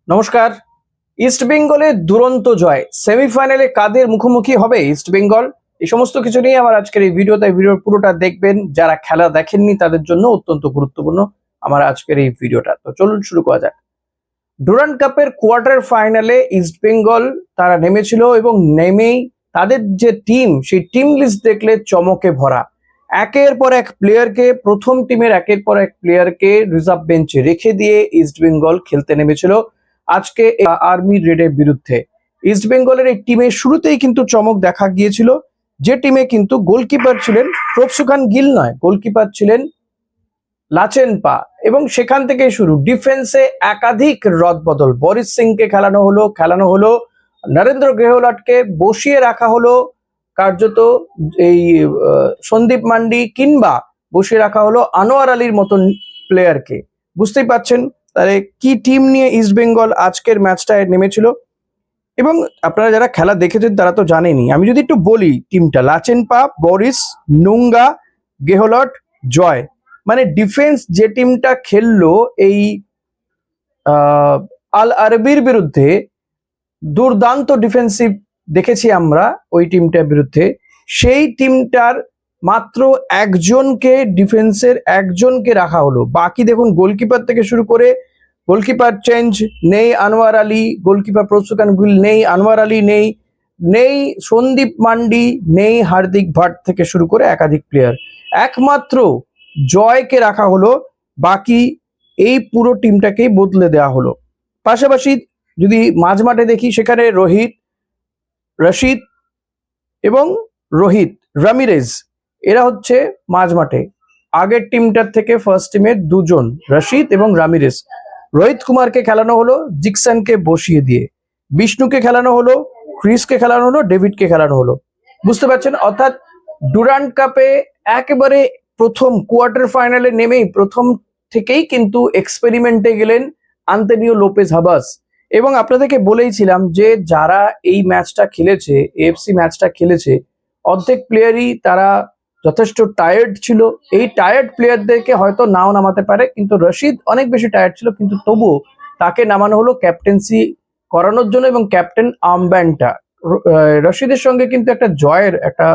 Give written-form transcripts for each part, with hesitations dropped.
নমস্কার। ইস্ট বেঙ্গলের দুরন্ত জয়, সেমিফাইনালে কাদের মুখোমুখি হবে ইস্ট বেঙ্গল, এই সমস্ত কিছু নিয়ে আমার আজকের এই ভিডিওতে ভিডিওর পুরোটা দেখবেন। যারা খেলা দেখেননি তাদের জন্য অত্যন্ত গুরুত্বপূর্ণ আমার আজকের এই ভিডিওটা। তো চলুন শুরু করা যাক। ডুরান্ড কাপের কোয়ার্টার ফাইনালে ইস্ট বেঙ্গল তারা নেমেছিল এবং নেমেই তাদের যে টিম, সেই টিম লিস্ট দেখলে চমকে ভরা। একের পর এক প্লেয়ারকে, প্রথম টিমের একের পর এক প্লেয়ারকে রিজার্ভ বেঞ্চে রেখে দিয়ে ইস্ট বেঙ্গল খেলতে নেমেছিল আজকে আর্মি রেডের বিরুদ্ধে। ইস্ট বেঙ্গলের এই টিমের শুরুতেই কিন্তু চমক দেখা গিয়েছিল, যে টিমে কিন্তু গোলকিপার ছিলেন প্রভসুখান গিল নয়, গোলকিপার ছিলেন লাচেন পা। এবং সেখান থেকে শুরু, ডিফেন্সে একাধিক রদবদল। বরিস সিংকে খেলানো হলো নরেন্দ্র গেহলটকে বসিয়ে রাখা হলো কার্যত এই সন্দীপ মান্ডি, কিংবা বসিয়ে রাখা হলো আনোয়ার আলীর মতন প্লেয়ারকে। বুঝতেই পারছেন তাহলে কি টিম নিয়ে ইস্ট বেঙ্গল আজকের ম্যাচটায় নেমেছিল। এবং আপনারা যারা খেলা দেখেছেন তারা তো জানেনই। আমি যদি একটু বলি টিমটা: লাচেন পা, বরিস, নুঙ্গা, গেহলট, জয়। মানে ডিফেন্স যে টিমটা খেললো এই আল আরবির বিরুদ্ধে, দুর্দান্ত ডিফেন্সিভ দেখেছি আমরা ওই টিমটার বিরুদ্ধে। সেই টিমটার মাত্র একজনকে, ডিফেন্সের একজনকে রাখা হলো। বাকি দেখুন, গোলকিপার থেকে শুরু করে গোলকিপার চেঞ্জ, নেই আনোয়ার আলী, গোলকিপার প্রভসুখান গিল নেই, আনোয়ার আলী নেই, নেই সন্দীপ মান্ডি, নেই হার্দিক ভাট থেকে শুরু করে একাধিক প্লেয়ার। একমাত্র জয়কে রাখা হলো, বাকি এই পুরো টিমটাকেই বদলে দেওয়া হলো। পাশাপাশি যদি মাঝমাঠে দেখি, সেখানে রোহিত, রশিদ এবং রামিরেজ, এরা হচ্ছে মাঝমাঠে। আগের টিমটার থেকে ফার্স্ট টিমের দুজন, রশিদ এবং রামিরেজ। রোহিত কুমারকে খেলানো হলো জিকসনকে বসিয়ে দিয়ে, বিষ্ণুকে খেলানো হলো, ক্রিসকে খেলানো হলো, ডেভিডকে খেলানো হলো। বুঝতে পারছেন? অর্থাৎ ডুরান্ড কাপে একেবারে প্রথম কোয়ার্টার ফাইনালে নেমেই প্রথম থেকেই কিন্তু এক্সপেরিমেন্টে গেলেন আন্তোনিও লোপেজ হাবাস। এবং আপনাদেরকে বলেইছিলাম যে যারা এই ম্যাচটা খেলেছে, এএফসি ম্যাচটা খেলেছে, অর্ধেক প্লেয়ারই তারা যথেষ্ট টায়ার্ড ছিল। এই টায়ার্ড প্লেয়ারদেরকে হয়তো নাও নামাতে পারে, কিন্তু রশিদ অনেক বেশি টায়ার্ড ছিল, কিন্তু তবুও তাকে নামানো হলো ক্যাপ্টেন্সি করানোর জন্য। এবং ক্যাপ্টেন আর্মব্যান্ডটা রশিদের সঙ্গে কিন্তু একটা জয়ের একটা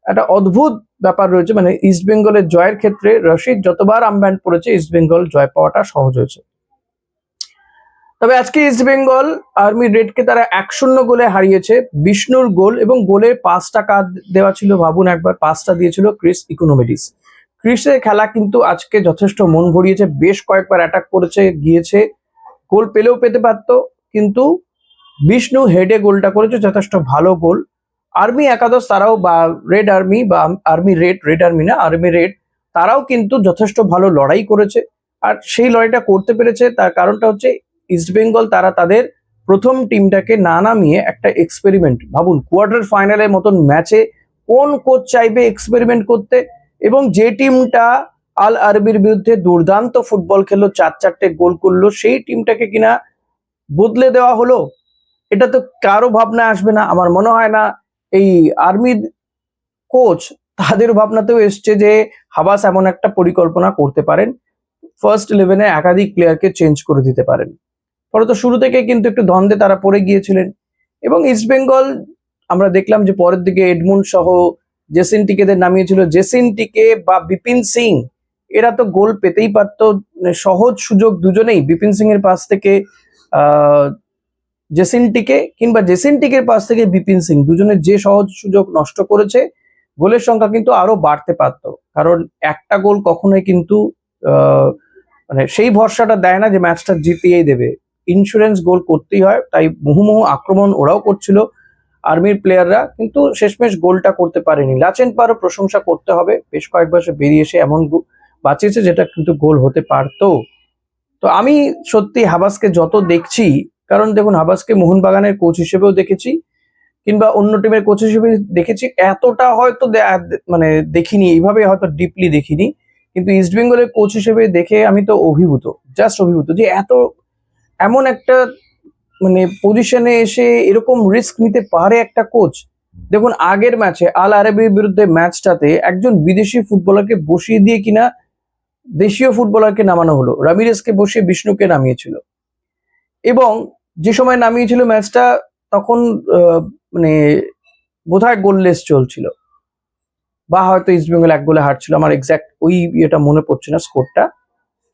একটা অদ্ভুত ব্যাপার রয়েছে। মানে ইস্ট বেঙ্গলের জয়ের ক্ষেত্রে রশিদ যতবার আর্মব্যান্ড পড়েছে, ইস্ট বেঙ্গল জয় পাওয়াটা সহজ হয়েছে। তবে আজকে ইস্ট বেঙ্গল আর্মি রেডকে তারা 1-0 গোলে হারিয়েছে। বিষ্ণুর গোল, এবং গোলের পাসটা কার দেওয়া ছিল ভাবুন একবার, পাসটা দিয়েছিল ক্রিস ইকোনমিডিস। ক্রিসের খেলা কিন্তু আজকে যথেষ্ট মন ভরিয়েছে, বেশ কয়েকবার অ্যাটাক করেছে, গিয়েছে, গোল পেলেও পেতে পারতো, কিন্তু বিষ্ণু হেডে গোলটা করেছে, যথেষ্ট ভালো গোল। আর্মি একাদশ তারাও, বা রেড আর্মি, বা আর্মি রেড, রেড আর্মি না, আর্মি রেড, তারাও কিন্তু যথেষ্ট ভালো লড়াই করেছে। আর সেই লড়াইটা করতে পেরেছে, তার কারণটা হচ্ছে ইস্ট বেঙ্গল তারা তাদের প্রথম টিমটাকে না নামিয়ে একটা এক্সপেরিমেন্ট। ভাবুন, কোয়ার্টার ফাইনালের মতন ম্যাচে কোন কোচ চাইবে এক্সপেরিমেন্ট করতে? এবং যে টিমটা আল আরবির বিরুদ্ধে দুর্দান্ত ফুটবল খেললো, 4-4টে গোল করলো, সেই টিমটাকে কিনা বদলে দেওয়া হলো। এটা তো কারো ভাবনা আসবে না। আমার মনে হয় না এই আর্মির কোচ, তাদের ভাবনাতেও এসছে যে হাবাস এমন একটা পরিকল্পনা করতে পারেন, ফার্স্ট 11-এ একাধিক প্লেয়ারকে চেঞ্জ করে দিতে পারেন। ফলত শুরু থেকে কিন্তু একটু দ্বন্দ্বে তারা পড়ে গিয়েছিলেন। এবং ইস্ট বেঙ্গল আমরা দেখলাম যে পরের দিকে এডমুন্ড সহ জেসিন টিকেদের নামিয়েছিল। জেসিন টিকে বা বিপিন সিং, এরা তো গোল পেতেই পারতো। মানে সহজ সুযোগ দুজনেই, বিপিন সিং এর পাশ থেকে জেসিন টিকে, কিংবা জেসিন টিকের পাশ থেকে বিপিন সিং, দুজনের যে সহজ সুযোগ নষ্ট করেছে। গোলের সংখ্যা কিন্তু আরো বাড়তে পারতো, কারণ একটা গোল কখনোই কিন্তু মানে সেই ভরসাটা দেয় না যে ম্যাচটা জিতিয়েই দেবে। ইন্স্যুরেন্স গোল করতেই হয়, তাই মুহুমুহু আক্রমণ ওরাও করছিল আর্মির প্লেয়াররা, কিন্তু শেষমেশ গোলটা করতে পারেনি। লাচেন পারও প্রশংসা করতে হবে, বেশ কয়েকবার সে বেরিয়ে এসে এমন বাঁচিয়েছে যেটা কিন্তু গোল হতে পারতো। তো আমি সত্যি হাবাসকে যত দেখছি, কারণ দেখুন, হাবাসকে মোহনবাগানের কোচ হিসেবেও দেখেছি, কিংবা অন্য টিমের কোচ হিসেবে দেখেছি, এতটা হয়তো মানে দেখিনি, এইভাবে হয়তো ডিপলি দেখিনি। কিন্তু ইস্ট বেঙ্গলের কোচ হিসেবে দেখে আমি তো অভিভূত, জাস্ট অভিভূত, যে এমন একটা মানে পজিশনে এসে এরকম রিস্ক নিতে পারে একটা কোচ। দেখুন, আগের ম্যাচে আল আরাবির বিরুদ্ধে ম্যাচটাতে একজন বিদেশি ফুটবলারকে বসিয়ে দিয়ে কিনা দেশীয় ফুটবলারকে নামানো হলো, রামিরেজকে বসিয়ে বিষ্ণুকে নামিয়েছিল। এবং যে সময় নামিয়েছিল ম্যাচটা তখন মানে বোধহয় গোললেস চলছিল, বা হয়তো ইস্টবেঙ্গল 1 গোলে হারছিল, আমার এক্স্যাক্ট ওই ইয়েটা মনে পড়ছে না স্কোরটা।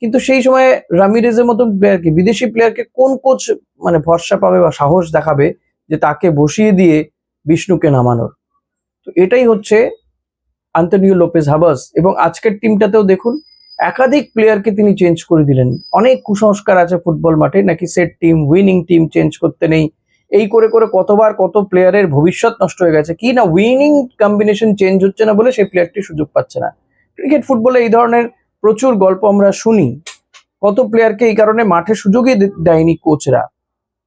কিন্তু সেই সময় রামিরেজের মতন প্লেয়ারকে, বিদেশি প্লেয়ারকে কোন কোচ মানে ভরসা পাবে বা সাহস দেখাবে যে তাকে বসিয়ে দিয়ে বিষ্ণুকে নামানোর? তো এটাই হচ্ছে আন্তোনিও লোপেজ হাবাস। এবং আজকের টিমটাতেও দেখুন একাধিক প্লেয়ারকে তিনি চেঞ্জ করে দিলেন। অনেক কুসংস্কার আছে ফুটবল মাঠে, নাকি set team, winning team change করতে নেই, এই করে করে কতবার কত প্লেয়ারের ভবিষ্যৎ নষ্ট হয়ে গেছে। কি না, উইনিং কম্বিনেশন চেঞ্জ হচ্ছে না বলে সেই প্লেয়ারটি সুযোগ পাচ্ছে না। ক্রিকেট ফুটবলে এই ধরনের প্রচুর গল্প আমরা শুনি, কত প্লেয়ারকে এই কারণে মাঠে সুযোগই দেয়নি কোচরা।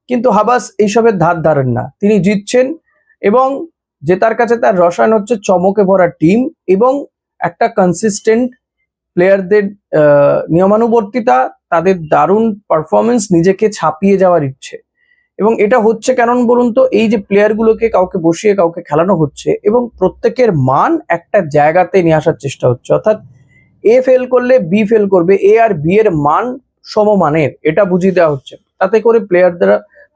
কিন্তু হাবাস এইসবের ধার ধারেন না, তিনি জিতছেন এবং জেতার কাছে তার রসায়ন হচ্ছে চমকে ভরা টিম এবং একটা কনসিস্টেন্ট প্লেয়ারদের নিয়মানুবর্তিতা, তাদের দারুণ পারফরমেন্স, নিজেকে ছাপিয়ে যাওয়ার ইচ্ছে। এবং এটা হচ্ছে কেন বলুন তো, এই যে প্লেয়ারগুলোকে কাউকে বসিয়ে কাউকে খেলানো হচ্ছে এবং প্রত্যেকের মান একটা জায়গাতে নিয়ে আসার চেষ্টা হচ্ছে, অর্থাৎ এ ফেল করলে বি ফেল করবে, এ আর বি এর মান সমমানের, এটা বুঝিয়ে দেওয়া হচ্ছে। তাতে করে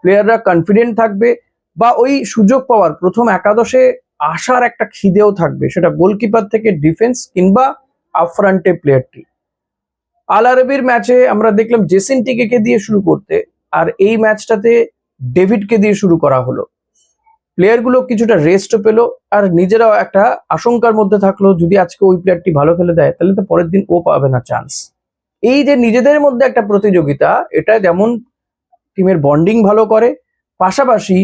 প্লেয়াররা কনফিডেন্ট থাকবে বা ওই সুযোগ পাওয়ার প্রথম একাদশে আসার একটা খিদেও থাকবে, সেটা গোলকিপার থেকে ডিফেন্স কিংবা আপফ্রন্টে প্লেয়ারটি। আল আরবির ম্যাচে আমরা দেখলাম জেসিনটিকে দিয়ে শুরু করতে, আর এই ম্যাচটাতে ডেভিডকে দিয়ে শুরু করা হলো। প্লেয়ারগুলো কিছুটা রেস্টও পেলো আর নিজেরাও একটা আশঙ্কার মধ্যে থাকলো, যদি আজকে ওই প্লেয়ারটি ভালো খেলে দেয় তাহলে তো পরের দিন ও পাবে না চান্স। এই যে নিজেদের মধ্যে একটা প্রতিযোগিতা, এটা যেমন টিমের বন্ডিং ভালো করে, পাশাপাশি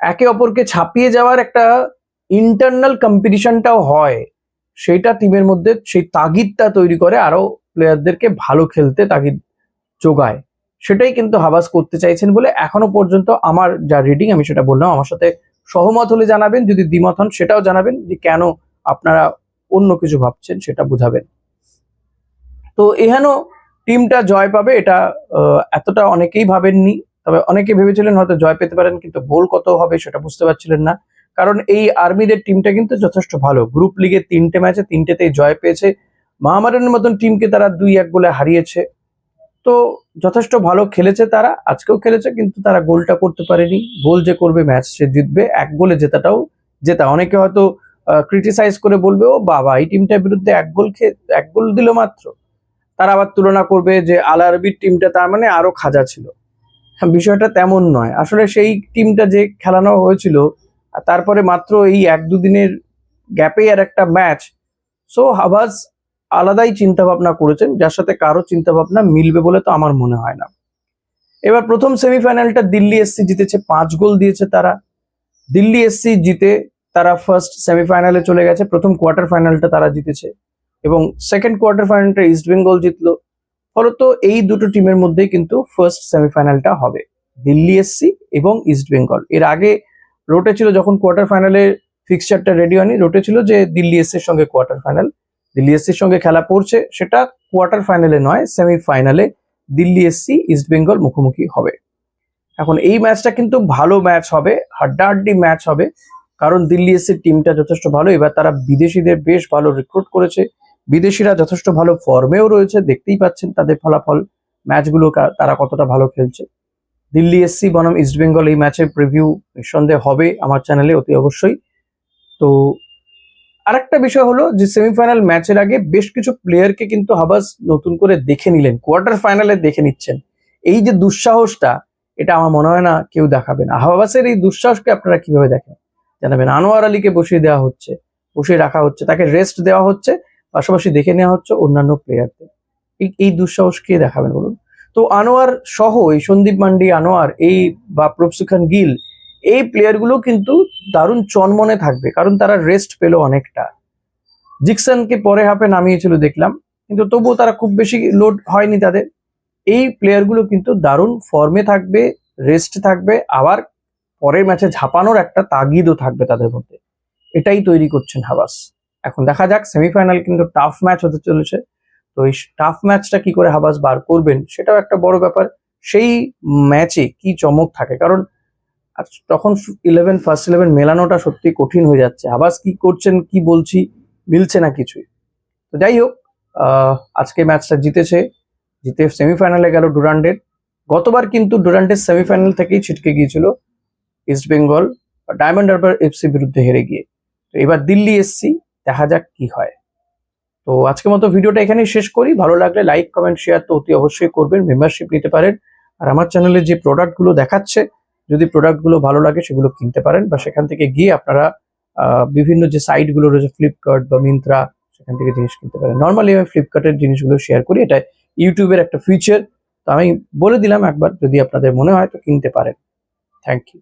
একে অপরকে ছাপিয়ে যাওয়ার একটা ইন্টারনাল কম্পিটিশনটাও হয়, সেইটা টিমের মধ্যে সেই তাগিদটা তৈরি করে, আরো প্লেয়ারদেরকে ভালো খেলতে তাগিদ যোগায়। সেটাই কিন্তু হাবাস করতে চাইছেন বলে এখনো পর্যন্ত আমার যা রিডিং আমি সেটা বললাম। আমার সাথে সহমত হলে জানাবেন, যদি দ্বিমত হন সেটাও জানাবেন, যে কেন আপনারা অন্য কিছু ভাবছেন সেটা বুঝাবেন। তো এহেন টিমটা জয় পাবে এটা এতটা অনেকেই ভাবেননি, তবে অনেকে ভেবেছিলেন হয়তো জয় পেতে পারেন, কিন্তু গোল কত হবে সেটা বুঝতে পারছিলেন না। কারণ এই আর্মিদের টিমটা কিন্তু যথেষ্ট ভালো, গ্রুপ লিগে 3টে ম্যাচে 3টেতেই জয় পেয়েছে, মহামারানের মতন টিমকে তারা 2-1 গোলে হারিয়েছে। তো যথেষ্ট ভালো খেলেছে তারা, আজকেও খেলেছে, কিন্তু তারা গোলটা করতে পারেনি। গোল যে করবে ম্যাচ সে জিতবে, 1 গোলে জেতাটাও জেতা। অনেকে হয়তো ক্রিটিসাইজ করে বলবে, ও বাবা এই টিমটার বিরুদ্ধে 1 গোল দিল মাত্র। তারা আবার তুলনা করবে যে আল আরবির টিমটা তার মানে আরো খাজা ছিল। হ্যাঁ, বিষয়টা তেমন নয়। আসলে সেই টিমটা যে খেলানো হয়েছিল, আর তারপরে মাত্র এই 1-2 দিনের গ্যাপেই আর একটা ম্যাচ। সো হাবাজ আলাদাই চিন্তা ভাবনা করেছেন, যার সাথে কারো চিন্তা ভাবনা মিলবে বলে তো আমার মনে হয় না। এবার প্রথম সেমিফাইনালটা দিল্লি এসসি জিতেছে, 5 গোল দিয়েছে তারা। দিল্লি এসসি জিতে তারা ফার্স্ট সেমিফাইনালে চলে গেছে, প্রথম কোয়ার্টার ফাইনালটা তারা জিতেছে এবং সেকেন্ড কোয়ার্টার ফাইনালটা ইস্ট বেঙ্গল জিতলো। ফলত এই দুটো টিমের মধ্যেই কিন্তু ফার্স্ট সেমিফাইনালটা হবে, দিল্লি এসসি এবং ইস্ট বেঙ্গল। এর আগে রোটে ছিল, যখন কোয়ার্টার ফাইনালের ফিক্সচারটা রেডি হয়নি, রোটে ছিল যে দিল্লি এসসির সঙ্গে কোয়ার্টার ফাইনাল, দিল্লি এসসির সঙ্গে খেলা পড়ছে, সেটা কোয়ার্টার ফাইনালে নয় সেমিফাইনালে দিল্লি এসসি ইস্ট বেঙ্গল মুখোমুখি হবে। এখন এই ম্যাচটা কিন্তু ভালো ম্যাচ হবে, হাড্ডাহাড্ডি ম্যাচ হবে, কারণ দিল্লি এসসির টিমটা যথেষ্ট ভালো। এবার তারা বিদেশিদের বেশ ভালো রিক্রুট করেছে, বিদেশিরা যথেষ্ট ভালো ফর্মেও রয়েছে, দেখতেই পাচ্ছেন তাদের ফলাফল, ম্যাচগুলো তারা কতটা ভালো খেলছে। দিল্লি এসসি বনাম ইস্ট বেঙ্গল এই ম্যাচের প্রিভিউ নিঃসন্দেহে হবে আমার চ্যানেলে অতি অবশ্যই। তো আরেকটা বিষয় হলো যে সেমিফাইনাল ম্যাচের আগে বেশ কিছু প্লেয়ারকে কিন্তু হাবাস নতুন করে দেখে নিলেন, কোয়ার্টার ফাইনালে দেখে নিচ্ছেন। এই যে দুঃসাহসটা, এটা আমার মনে হয় না কেউ দেখাবেন। হাবাসের এই দুঃসাহসকে আপনারা কিভাবে দেখেন জানাবেন। আনোয়ার আলীকে বসিয়ে রাখা হচ্ছে, তাকে রেস্ট দেওয়া হচ্ছে, পাশাপাশি দেখে নেওয়া হচ্ছে অন্যান্য প্লেয়ারদের। এই দুঃসাহস কে দেখাবেন বলুন? তো আনোয়ার সহ এই সন্দীপ মান্ডি, আনোয়ার এই বা প্রফসি খান গিল, এই প্লেয়ারগুলো কিন্তু দারুণ চনমনে থাকবে, কারণ তারা রেস্ট পেলো অনেকটা। জিকসনকে পরে হাফে নামিয়েছিল দেখলাম, কিন্তু তবুও তারা খুব বেশি লোড হয়নি তাদের। এই প্লেয়ারগুলো কিন্তু দারুণ ফর্মে থাকবে, রেস্ট থাকবে, আবার পরের ম্যাচে ঝাঁপানোর একটা তাগিদও থাকবে তাদের মধ্যে। এটাই তৈরি করছেন হাবাস। এখন দেখা যাক, সেমিফাইনাল কিন্তু টাফ ম্যাচ হতে চলেছে। তো এই টাফ ম্যাচটা কি করে হাবাস বার করবেন সেটাও একটা বড় ব্যাপার। সেই ম্যাচে কি চমক থাকে, কারণ তখন ফার্স্ট 11 মেলানোটা সত্যি কঠিন হয়ে যাচ্ছে। হাবাস কি করছেন, কি বলছি, মিলছে না কিছুই। তো যাই হোক, আজকে ম্যাচটা জিতে সেমিফাইনালে গেল ডুরান্ডের। গতবার কিন্তু ডুরান্টের সেমিফাইনাল থেকেই ছিটকে গিয়েছিল east Bengal, diamond Harbour FC বিরুদ্ধে হেরে গিয়ে। তো এবার দিল্লি এসসি, দেখা যাক কি হয়। তো আজকের মতো ভিডিওটা এখানেই শেষ করি। ভালো লাগলে লাইক কমেন্ট শেয়ার তো অতি অবশ্যই করবেন, মেম্বারশিপ নিতে পারেন। আর আমার চ্যানেলে যে প্রোডাক্টগুলো দেখাচ্ছে, যদি প্রোডাক্টগুলো ভালো লাগে সেগুলো কিনতে পারেন, বা সেখান থেকে গিয়ে আপনারা বিভিন্ন যে সাইটগুলো রয়েছে ফ্লিপকার্ট বা মিন্ত্রা, সেখান থেকে জিনিস কিনতে পারেন। নর্মালি আমি ফ্লিপকার্টের জিনিসগুলো শেয়ার করি, এটা ইউটিউবের একটা ফিচার। তো আমি বলে দিলাম একবার, যদি আপনাদের মনে হয় তো কিনতে পারেন। Thank you.